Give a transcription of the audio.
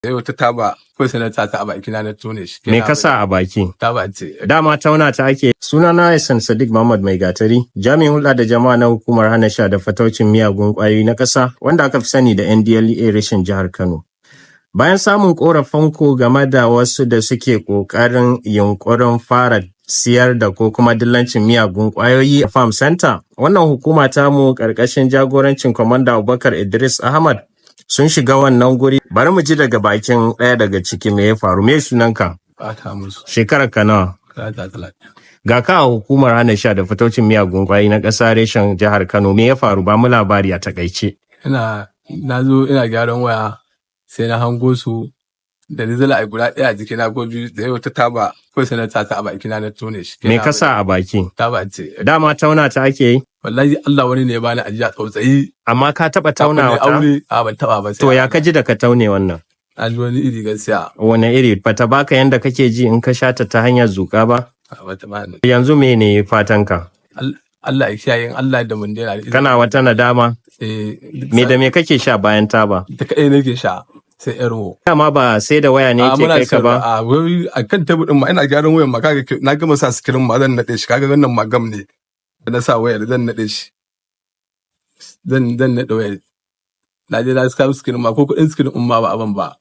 Sai wata taba ko sai na sa ta a baki na tone shi. Me ka sa a baki? Taba ce. Dama tauna ta ake. Sunana Hassan Sadiq Muhammad Mai Gatari, jami'in hulɗa da jama'a na hukumar hana sha da fataucin miyagun ƙwayoyi na ƙasa wanda aka fi sani da NDLEA reshen jihar Kano. Bayan samun ƙorafin ku game da wasu da suke ƙoƙarin yunƙurin fara siyar da ko kuma dillancin miyagun ƙwayoyi a Farm Center, wannan hukuma tamu ƙarƙashin jagorancin Kwamanda Abubakar Idris Ahmad sun shiga wannan guri. Bari mu ji daga bakin ɗaya daga ciki me ya faru. Me sunanka? Fata musu. Shekarar ka nawa? Talatin. Ga ka a hukumar hana sha da fataucin miyagun ƙwayoyi na ƙasa reshen jihar Kano, me ya faru? Ba mu labari a takaice. Na zo ina gyaran waya sai na hango su da dizala a guda ɗaya a jikina ko biyu da wata taba ko sai na sa ta a baki na tone shi. Me ka sa a baki? Taba ce. Dama tauna ta ake yi? Wallahi Allah wani ne ya bani ajiya tsautsayi. Amma ka taɓa tauna wata? Aure a ban taɓa ba. To ya ka ji da ka taune wannan? Na ji wani iri gaskiya. Wane iri? Bata baka yanda kake ji in ka sha ta hanyar zuƙa ba? Bata bani. Yanzu mene fatanka? Allah ya kiyaye in Allah da mun daina. Kana wata nadama? Me da me kake sha bayan taba? Da kaɗai nake sha. Sai yarwo. Dama ba sai da waya ne ke kai ka ba? A kan tebur ɗin ma ina gyaran wayan ma kaga na gama sa sikirin ma zan naɗe shi kaga wannan ma gam ne. Da na sa wayar zan naɗe shi. Zan naɗe wayar. Na je na kawo sikirin ma ko kuɗin sikirin ma ba abin ba.